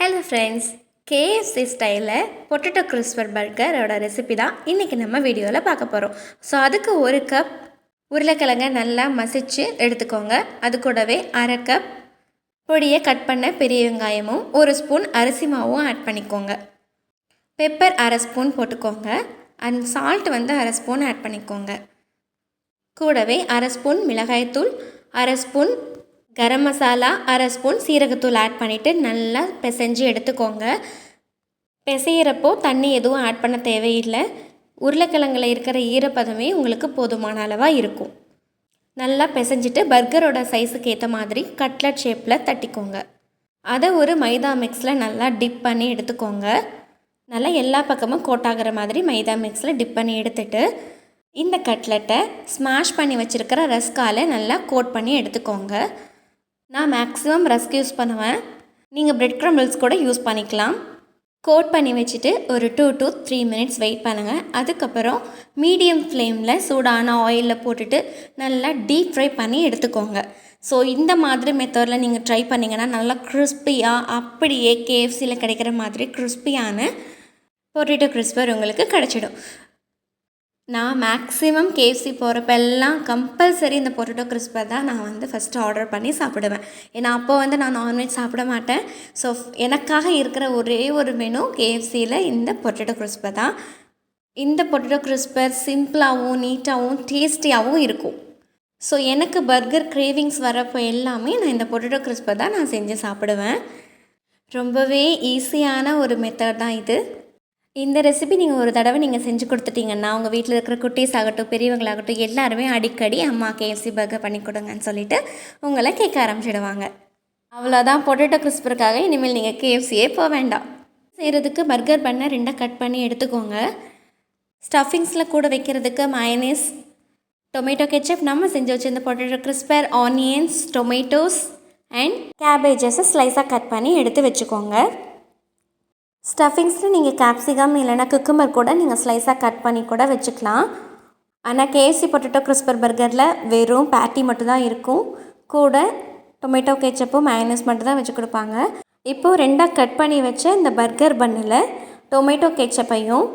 Hello friends, KFC ஸ்டைலில் potato CRISPR பர்கரோட recipe தான் இன்றைக்கி நம்ம வீடியோவில் பார்க்க போகிறோம். ஸோ அதுக்கு 1 கப் உருளைக்கிழங்கை நல்லா மசிச்சு எடுத்துக்கோங்க. அது கூடவே 1/2 கப் பொடியை கட் பண்ண பெரிய வெங்காயமும் 1 ஸ்பூன் அரிசி மாவும் ஆட் பண்ணிக்கோங்க. பெப்பர் 1/2 ஸ்பூன் போட்டுக்கோங்க. அண்ட் சால்ட் 1/2 ஸ்பூன் ஆட் பண்ணிக்கோங்க. கூடவே 1/2 ஸ்பூன் மிளகாய்த்தூள், 1/2 ஸ்பூன் கரம் மசாலா, 1/2 ஸ்பூன் சீரகத்தூள் ஆட் பண்ணிவிட்டு நல்லா பிசைஞ்சு எடுத்துக்கோங்க. பிசைகிறப்போ தண்ணி எதுவும் ஆட் பண்ண தேவையில்லை. உருளைக்கிழங்குல இருக்கிற ஈரப்பதமே உங்களுக்கு போதுமான அளவாக இருக்கும். நல்லா பிசைஞ்சிட்டு பர்கரோட சைஸுக்கு ஏற்ற மாதிரி கட்லட் ஷேப்பில் தட்டிக்கோங்க. அதை ஒரு மைதா மிக்ஸில் நல்லா டிப் பண்ணி எடுத்துக்கோங்க. நல்லா எல்லா பக்கமும் கோட் ஆகிற மாதிரி மைதா மிக்ஸில் டிப் பண்ணி எடுத்துட்டு இந்த கட்லெட்டை ஸ்மாஷ் பண்ணி வச்சுருக்கிற ரஸ்கால் நல்லா கோட் பண்ணி எடுத்துக்கோங்க. நான் மேக்ஸிமம் ரஸ்க் யூஸ் பண்ணுவேன். நீங்கள் பிரெட் க்ரம்பிள்ஸ் கூட யூஸ் பண்ணிக்கலாம். கோட் பண்ணி வச்சுட்டு ஒரு 2 to 3 minutes வெயிட் பண்ணுங்கள். அதுக்கப்புறம் மீடியம் ஃப்ளேமில் சூடான ஆயிலில் போட்டுட்டு நல்லா டீப் ஃப்ரை பண்ணி எடுத்துக்கோங்க. ஸோ இந்த மாதிரி மெத்தடில் நீங்கள் ட்ரை பண்ணிங்கன்னா நல்லா கிறிஸ்பியாக அப்படியே கேஎஃப்சியில் கிடைக்கிற மாதிரி கிறிஸ்பியான பொட்டேட்டோ கிறிஸ்பர் உங்களுக்கு கிடச்சிடும். நான் மேக்ஸிமம் கேஎஃப்சி போகிறப்பெல்லாம் கம்பல்சரி இந்த பொட்டேட்டோ கிறிஸ்பர் தான் நான் ஃபஸ்ட்டு ஆர்டர் பண்ணி சாப்பிடுவேன். ஏன்னா அப்போ நான் நான்வெஜ் சாப்பிட மாட்டேன். ஸோ எனக்காக இருக்கிற ஒரே ஒரு மெனு கேஎஃப்சியில் இந்த பொட்டேட்டோ கிறிஸ்பர் தான். இந்த பொட்டேட்டோ கிறிஸ்பர் சிம்பிளாகவும் நீட்டாகவும் டேஸ்டியாகவும் இருக்கும். ஸோ எனக்கு பர்கர் கிரேவிங்ஸ் வரப்போ எல்லாமே நான் இந்த பொட்டேட்டோ கிறிஸ்பர் தான் நான் செஞ்சு சாப்பிடுவேன். ரொம்பவே ஈஸியான ஒரு மெத்தட் தான் இது. இந்த ரெசிபி நீங்கள் ஒரு தடவை நீங்கள் செஞ்சு கொடுத்துட்டிங்கன்னா உங்கள் வீட்டில் இருக்கிற குட்டீஸ் ஆகட்டும் பெரியவங்களாகட்டும் எல்லாருமே அடிக்கடி அம்மா கேஎஃப்சி பர்கர் பண்ணி கொடுங்கன்னு சொல்லிவிட்டு உங்களை கேட்க ஆரம்பிச்சிடுவாங்க. அவ்வளோதான், பொட்டேட்டோ கிறிஸ்பருக்காக இனிமேல் நீங்கள் கேஎஃப்சியே போக வேண்டாம். செய்கிறதுக்கு பர்கர் பண்ணை 2 கட் பண்ணி எடுத்துக்கோங்க. ஸ்டஃபிங்ஸில் கூட வைக்கிறதுக்கு மயனீஸ், டொமேட்டோ கெச்சப், நம்ம செஞ்சு வச்சுருந்த potato crisper, onions, tomatoes and கேபேஜஸை ஸ்லைஸாக கட் பண்ணி எடுத்து வச்சுக்கோங்க. ஸ்டஃபிங்ஸில் நீங்கள் கேப்சிகம் இல்லைனா குக்கும்பர் கூட நீங்கள் ஸ்லைஸாக கட் பண்ணி கூட வச்சுக்கலாம். ஆனால் கேஎஃப்சி பொட்டேட்டோ கிறிஸ்பர் பர்கரில் வெறும் பேட்டி மட்டும்தான் இருக்கும். கூட டொமேட்டோ கெச்சப்பும் மயனஸ் மட்டும் தான் வச்சு கொடுப்பாங்க. இப்போது 2ஆக கட் பண்ணி வச்ச இந்த பர்கர் பன்னில் டொமேட்டோ கெச்சப்பையும்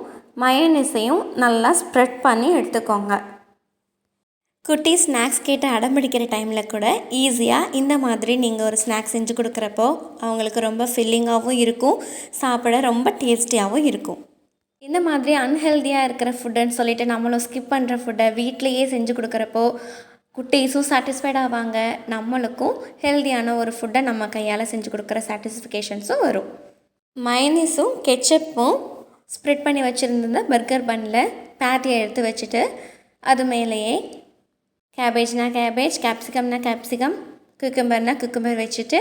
மயனஸையும் நல்லா ஸ்ப்ரெட் பண்ணி எடுத்துக்கோங்க. குட்டி ஸ்நாக்ஸ் கேட்டு அடம்பிடிக்கிற டைமில் கூட ஈஸியாக இந்த மாதிரி நீங்கள் ஒரு ஸ்நாக்ஸ் செஞ்சு கொடுக்குறப்போ அவங்களுக்கு ரொம்ப ஃபில்லிங்காகவும் இருக்கும், சாப்பிட ரொம்ப டேஸ்டியாகவும் இருக்கும். இந்த மாதிரி அன்ஹெல்தியாக இருக்கிற ஃபுட்டுன்னு சொல்லிட்டு நம்மளும் ஸ்கிப் பண்ணுற ஃபுட்டை வீட்லேயே செஞ்சு கொடுக்குறப்போ குட்டீஸும் சாட்டிஸ்ஃபைட் ஆவாங்க, நம்மளுக்கும் ஹெல்தியான ஒரு ஃபுட்டை நம்ம கையால் செஞ்சு கொடுக்குற சாட்டிஸ்ஃபிகேஷன்ஸும் வரும். மயனீஸும் கெச்சப்பும் ஸ்ப்ரெட் பண்ணி வச்சுருந்த பர்கர் பன்னில் பேட்டியை எடுத்து வச்சுட்டு அது மேலேயே கேபேஜ்னா கேபேஜ், கேப்சிகம்னா கேப்சிகம், குக்கும்பர்னா குக்கும்பர் வச்சுட்டு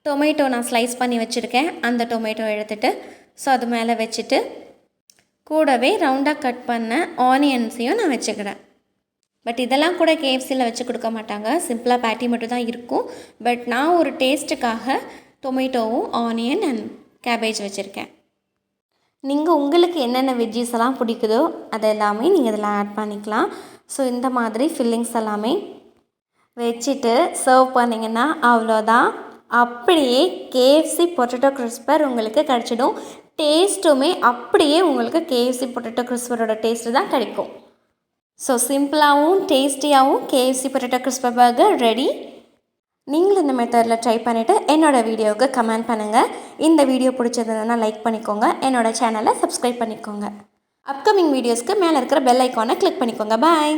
டொமேட்டோ நான் ஸ்லைஸ் பண்ணி வச்சுருக்கேன், அந்த டொமேட்டோ எடுத்துகிட்டு ஸோ அது மேலே வச்சுட்டு கூடவே ரவுண்டாக கட் பண்ண ஆனியன்ஸையும் நான் வச்சுக்கிறேன். பட் இதெல்லாம் கூட கேஎஃப்சியில் வச்சு கொடுக்க மாட்டாங்க, சிம்பிளாக பேட்டி மட்டும் தான் இருக்கும். பட் நான் ஒரு டேஸ்ட்டுக்காக டொமேட்டோவும் ஆனியன் அண்ட் கேபேஜ் வச்சுருக்கேன். நீங்கள் உங்களுக்கு என்னென்ன வெஜ்ஜீஸ் எல்லாம் பிடிக்குதோ அது எல்லாமே நீங்கள் இதில் ஆட் பண்ணிக்கலாம். ஸோ இந்த மாதிரி ஃபில்லிங்ஸ் எல்லாமே வச்சுட்டு சர்வ் பண்ணிங்கன்னா அவ்வளோதான், அப்படியே கேஎஃப்சி பொட்டேட்டோ கிறிஸ்பர் உங்களுக்கு கிடச்சிடும். டேஸ்ட்டுமே அப்படியே உங்களுக்கு கேஎஃப்சி பொட்டேட்டோ கிறிஸ்பரோட டேஸ்ட்டு தான் கிடைக்கும். ஸோ சிம்பிளாகவும் டேஸ்டியாகவும் KFC potato crisper burger ready. நீங்களும் இந்த மெத்தடில் ட்ரை பண்ணிவிட்டு என்னோடய வீடியோவுக்கு கமெண்ட் பண்ணுங்கள். இந்த வீடியோ பிடிச்சதுன்னா லைக் பண்ணிக்கோங்க, என்னோடய சேனலை சப்ஸ்கிரைப் பண்ணிக்கோங்க. அப்கமிங் வீடியோஸ்க்கு மேலே இருக்கிற பெல் ஐக்கானை கிளிக் பண்ணிக்கோங்க. பாய்.